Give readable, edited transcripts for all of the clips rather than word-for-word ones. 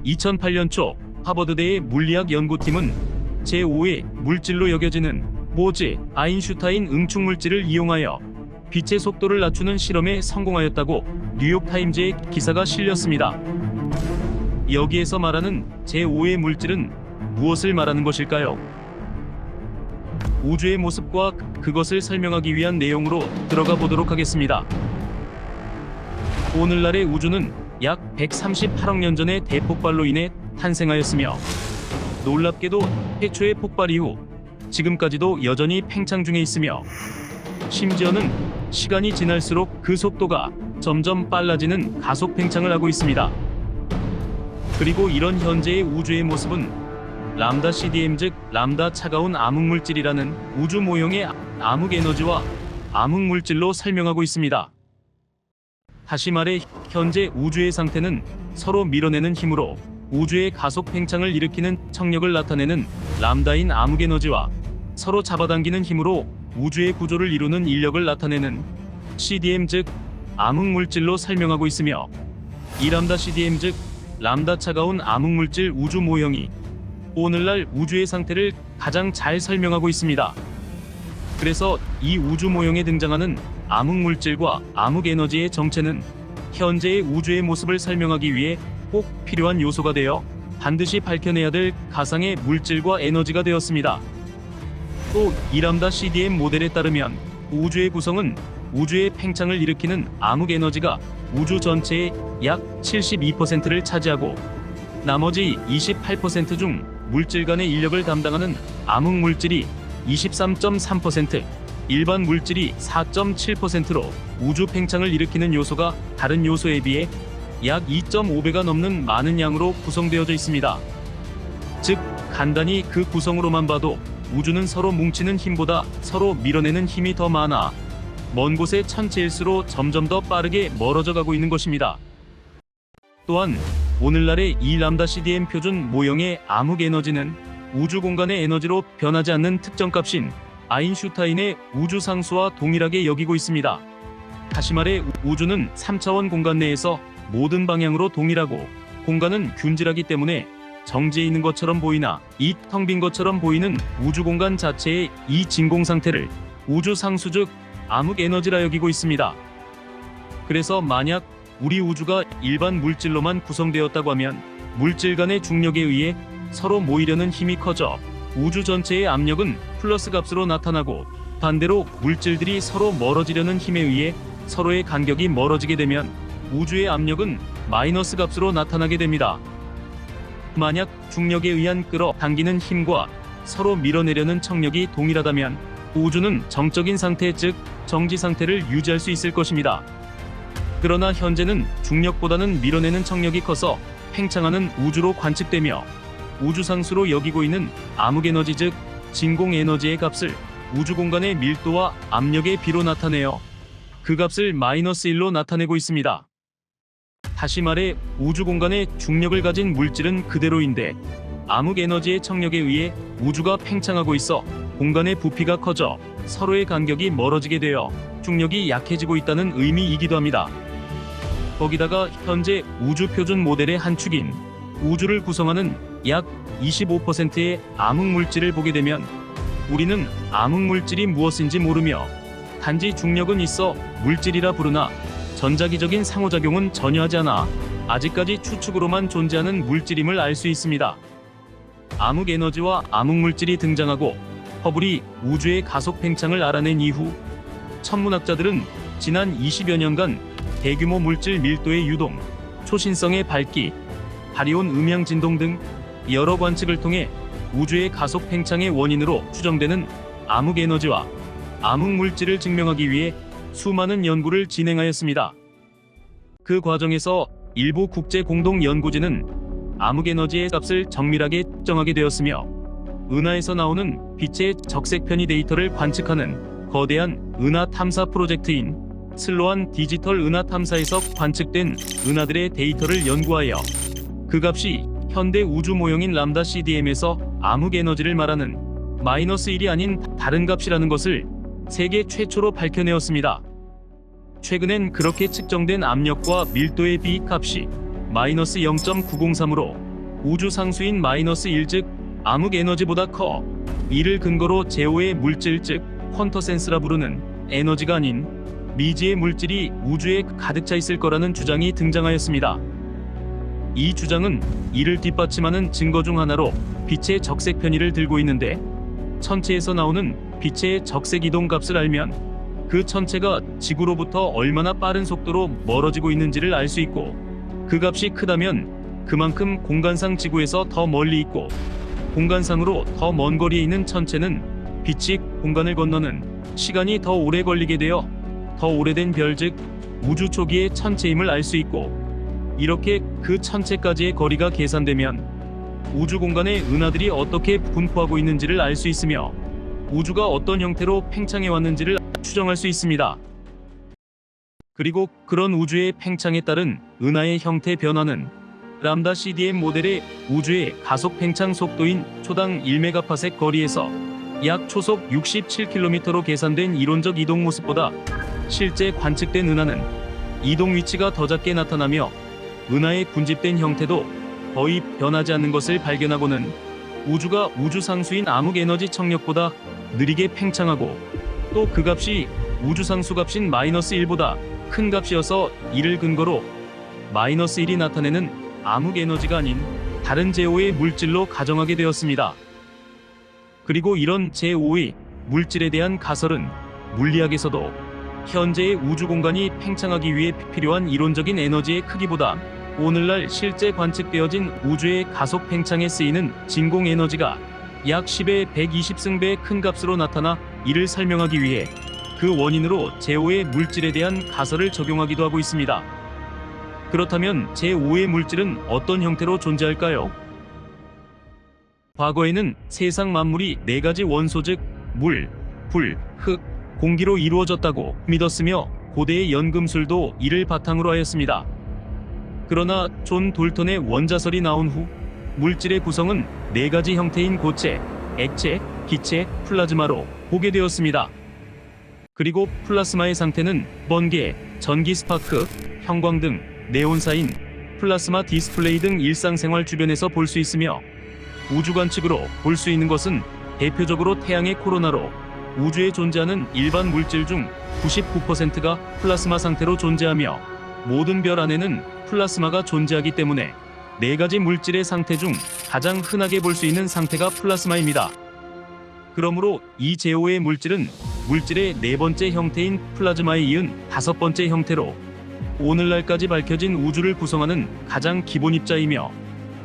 2008년 초 하버드대의 물리학 연구팀은 제5의 물질로 여겨지는 보즈 아인슈타인 응축 물질을 이용하여 빛의 속도를 낮추는 실험에 성공하였다고 뉴욕타임즈의 기사가 실렸습니다. 여기에서 말하는 제5의 물질은 무엇을 말하는 것일까요? 우주의 모습과 그것을 설명하기 위한 내용으로 들어가 보도록 하겠습니다. 오늘날의 우주는 약 138억 년 전의 대폭발로 인해 탄생하였으며, 놀랍게도 최초의 폭발 이후 지금까지도 여전히 팽창 중에 있으며, 심지어는 시간이 지날수록 그 속도가 점점 빨라지는 가속 팽창을 하고 있습니다. 그리고 이런 현재의 우주의 모습은 람다 CDM, 즉 람다 차가운 암흑물질이라는 우주 모형의 암흑에너지와 암흑물질로 설명하고 있습니다. 다시 말해 현재 우주의 상태는 서로 밀어내는 힘으로 우주의 가속 팽창을 일으키는 청력을 나타내는 람다인 암흑에너지와 서로 잡아당기는 힘으로 우주의 구조를 이루는 인력을 나타내는 CDM, 즉 암흑물질로 설명하고 있으며, 이 람다 CDM, 즉 람다 차가운 암흑물질 우주 모형이 오늘날 우주의 상태를 가장 잘 설명하고 있습니다. 그래서 이 우주 모형에 등장하는 암흑물질과 암흑에너지의 정체는 현재의 우주의 모습을 설명하기 위해 꼭 필요한 요소가 되어 반드시 밝혀내야 될 가상의 물질과 에너지가 되었습니다. 또 이 람다 CDM 모델에 따르면 우주의 구성은 우주의 팽창을 일으키는 암흑에너지가 우주 전체의 약 72%를 차지하고, 나머지 28% 중 물질 간의 인력을 담당하는 암흑물질이 23.3%, 일반 물질이 4.7%로 우주 팽창을 일으키는 요소가 다른 요소에 비해 약 2.5배가 넘는 많은 양으로 구성되어져 있습니다. 즉, 간단히 그 구성으로만 봐도 우주는 서로 뭉치는 힘보다 서로 밀어내는 힘이 더 많아 먼 곳의 천체일수록 점점 더 빠르게 멀어져 가고 있는 것입니다. 또한 오늘날의 이 람다 CDM 표준 모형의 암흑에너지는 우주 공간의 에너지로 변하지 않는 특정값인 아인슈타인의 우주상수와 동일하게 여기고 있습니다. 다시 말해 우주는 3차원 공간 내에서 모든 방향으로 동일하고, 공간은 균질하기 때문에 정지해 있는 것처럼 보이나 이 텅 빈 것처럼 보이는 우주 공간 자체의 이 진공 상태를 우주상수, 즉 암흑에너지라 여기고 있습니다. 그래서 만약 우리 우주가 일반 물질로만 구성되었다고 하면 물질 간의 중력에 의해 서로 모이려는 힘이 커져 우주 전체의 압력은 플러스 값으로 나타나고, 반대로 물질들이 서로 멀어지려는 힘에 의해 서로의 간격이 멀어지게 되면 우주의 압력은 마이너스 값으로 나타나게 됩니다. 만약 중력에 의한 끌어당기는 힘과 서로 밀어내려는 청력이 동일하다면 우주는 정적인 상태, 즉 정지 상태를 유지할 수 있을 것입니다. 그러나 현재는 중력보다는 밀어내는 청력이 커서 팽창하는 우주로 관측되며, 우주상수로 여기고 있는 암흑에너지, 즉 진공에너지의 값을 우주 공간의 밀도와 압력의 비로 나타내어 그 값을 마이너스 1로 나타내고 있습니다. 다시 말해 우주 공간의 중력을 가진 물질은 그대로인데 암흑에너지의 청력에 의해 우주가 팽창하고 있어 공간의 부피가 커져 서로의 간격이 멀어지게 되어 중력이 약해지고 있다는 의미이기도 합니다. 거기다가 현재 우주 표준 모델의 한 축인 우주를 구성하는 약 25%의 암흑물질을 보게 되면 우리는 암흑물질이 무엇인지 모르며 단지 중력은 있어 물질이라 부르나 전자기적인 상호작용은 전혀 하지 않아 아직까지 추측으로만 존재하는 물질임을 알 수 있습니다. 암흑에너지와 암흑물질이 등장하고 허블이 우주의 가속 팽창을 알아낸 이후 천문학자들은 지난 20여 년간 대규모 물질 밀도의 유동, 초신성의 밝기, 바리온 음향 진동 등 여러 관측을 통해 우주의 가속 팽창의 원인으로 추정되는 암흑에너지와 암흑물질을 증명하기 위해 수많은 연구를 진행하였습니다. 그 과정에서 일부 국제 공동 연구진은 암흑에너지의 값을 정밀하게 측정하게 되었으며, 은하에서 나오는 빛의 적색 편의 데이터를 관측하는 거대한 은하 탐사 프로젝트인 슬로안 디지털 은하 탐사에서 관측된 은하들의 데이터를 연구하여 그 값이 현대 우주 모형인 람다 CDM에서 암흑에너지를 말하는 -1이 아닌 다른 값이라는 것을 세계 최초로 밝혀내었습니다. 최근엔 그렇게 측정된 압력과 밀도의 B 값이 -0.903으로 우주 상수인 -1 즉 암흑 에너지보다 커. 이를 근거로 제5의 물질 즉 퀀터센스라 부르는 에너지가 아닌 미지의 물질이 우주에 가득 차 있을 거라는 주장이 등장하였습니다. 이 주장은 이를 뒷받침하는 증거 중 하나로 빛의 적색 편의를 들고 있는데, 천체에서 나오는 빛의 적색 이동 값을 알면 그 천체가 지구로부터 얼마나 빠른 속도로 멀어지고 있는지를 알 수 있고, 그 값이 크다면 그만큼 공간상 지구에서 더 멀리 있고, 공간상으로 더 먼 거리에 있는 천체는 빛이 공간을 건너는 시간이 더 오래 걸리게 되어 더 오래된 별 즉 우주 초기의 천체임을 알 수 있고, 이렇게 그 천체까지의 거리가 계산되면 우주 공간의 은하들이 어떻게 분포하고 있는지를 알 수 있으며 우주가 어떤 형태로 팽창해 왔는지를 추정할 수 있습니다. 그리고 그런 우주의 팽창에 따른 은하의 형태 변화는 람다 CDM 모델의 우주의 가속 팽창 속도인 초당 1메가파섹 거리에서 약 초속 67km로 계산된 이론적 이동 모습보다 실제 관측된 은하는 이동 위치가 더 작게 나타나며 은하의 군집된 형태도 거의 변하지 않는 것을 발견하고는 우주가 우주 상수인 암흑 에너지 청력보다 느리게 팽창하고, 또 그 값이 우주 상수 값인 -1보다 큰 값이어서 이를 근거로 -1이 나타내는 암흑 에너지가 아닌 다른 제5의 물질로 가정하게 되었습니다. 그리고 이런 제5의 물질에 대한 가설은 물리학에서도 현재의 우주 공간이 팽창하기 위해 필요한 이론적인 에너지의 크기보다 오늘날 실제 관측되어진 우주의 가속 팽창에 쓰이는 진공 에너지가 약 10의 120승배의 큰 값으로 나타나 이를 설명하기 위해 그 원인으로 제5의 물질에 대한 가설을 적용하기도 하고 있습니다. 그렇다면 제5의 물질은 어떤 형태로 존재할까요? 과거에는 세상 만물이 4가지 원소 즉 물, 불, 흙, 공기로 이루어졌다고 믿었으며 고대의 연금술도 이를 바탕으로 하였습니다. 그러나 존 돌턴의 원자설이 나온 후 물질의 구성은 4가지 형태인 고체, 액체, 기체, 플라즈마로 보게 되었습니다. 그리고 플라스마의 상태는 번개, 전기 스파크, 형광등, 네온사인, 플라스마 디스플레이 등 일상생활 주변에서 볼 수 있으며, 우주 관측으로 볼 수 있는 것은 대표적으로 태양의 코로나로 우주에 존재하는 일반 물질 중 99%가 플라스마 상태로 존재하며, 모든 별 안에는 플라스마가 존재하기 때문에 4가지 물질의 상태 중 가장 흔하게 볼 수 있는 상태가 플라스마입니다. 그러므로 이 제5의 물질은 물질의 4번째 형태인 플라즈마에 이은 5번째 형태로 오늘날까지 밝혀진 우주를 구성하는 가장 기본 입자이며,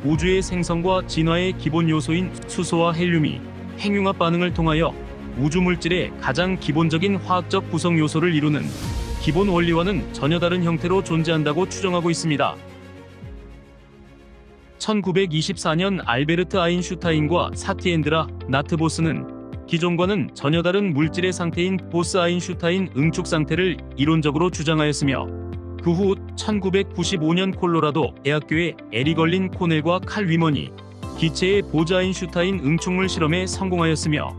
우주의 생성과 진화의 기본 요소인 수소와 헬륨이 핵융합 반응을 통하여 우주 물질의 가장 기본적인 화학적 구성 요소를 이루는 기본 원리와는 전혀 다른 형태로 존재한다고 추정하고 있습니다. 1924년 알베르트 아인슈타인과 사티엔드라 나트보스는 기존과는 전혀 다른 물질의 상태인 보스-아인슈타인 응축 상태를 이론적으로 주장하였으며, 그 후 1995년 콜로라도 대학교의 에리걸린 코넬과 칼 위먼이 기체의 보즈-아인슈타인 응축물 실험에 성공하였으며,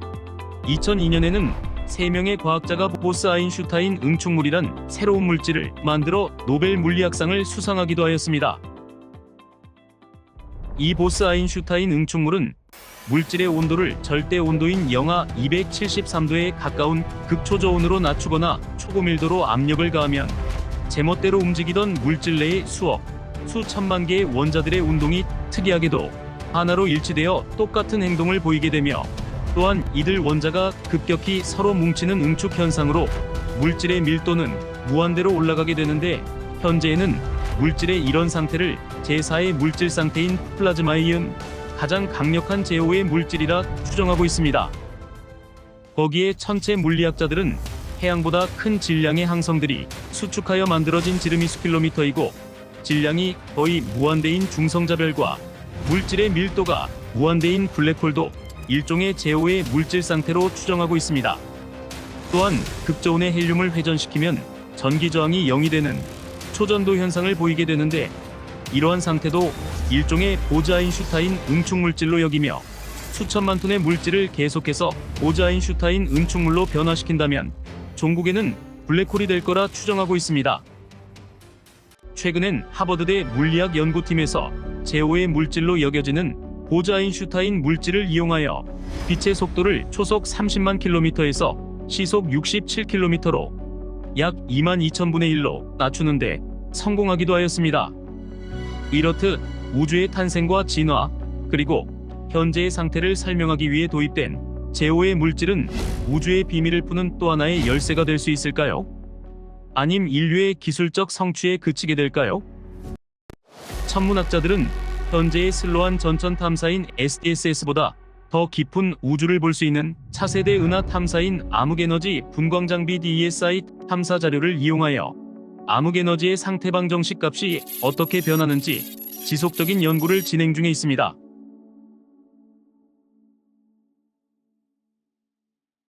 2002년에는 3명의 과학자가 보스-아인슈타인 응축물이란 새로운 물질을 만들어 노벨 물리학상을 수상하기도 하였습니다. 이 보스-아인슈타인 응축물은 물질의 온도를 절대 온도인 영하 273도에 가까운 극초저온으로 낮추거나 초고밀도로 압력을 가하면 제멋대로 움직이던 물질 내의 수천만 개의 원자들의 운동이 특이하게도 하나로 일치되어 똑같은 행동을 보이게 되며, 또한 이들 원자가 급격히 서로 뭉치는 응축 현상으로 물질의 밀도는 무한대로 올라가게 되는데, 현재에는 물질의 이런 상태를 제4의 물질 상태인 플라즈마에 이은 가장 강력한 제5의 물질이라 추정하고 있습니다. 거기에 천체 물리학자들은 태양보다 큰 질량의 항성들이 수축하여 만들어진 지름이 수킬로미터이고 질량이 거의 무한대인 중성자별과 물질의 밀도가 무한대인 블랙홀도 일종의 제5의 물질 상태로 추정하고 있습니다. 또한 극저온의 헬륨을 회전시키면 전기 저항이 0이 되는 초전도 현상을 보이게 되는데, 이러한 상태도 일종의 보즈-아인슈타인 응축 물질로 여기며 수천만 톤의 물질을 계속해서 보즈-아인슈타인 응축물로 변화시킨다면 종국에는 블랙홀이 될 거라 추정하고 있습니다. 최근엔 하버드대 물리학 연구팀에서 제5의 물질로 여겨지는 보즈-아인슈타인 물질을 이용하여 빛의 속도를 초속 30만 킬로미터에서 시속 67km로 약 22,000분의 1로 낮추는데 성공하기도 하였습니다. 이렇듯 우주의 탄생과 진화, 그리고 현재의 상태를 설명하기 위해 도입된 제5의 물질은 우주의 비밀을 푸는 또 하나의 열쇠가 될 수 있을까요? 아님 인류의 기술적 성취에 그치게 될까요? 천문학자들은 현재의 슬로한 전천 탐사인 SDSS보다 더 깊은 우주를 볼 수 있는 차세대 은하 탐사인 암흑에너지 분광장비 DESI 탐사 자료를 이용하여 암흑에너지의 상태 방정식 값이 어떻게 변하는지 지속적인 연구를 진행 중에 있습니다.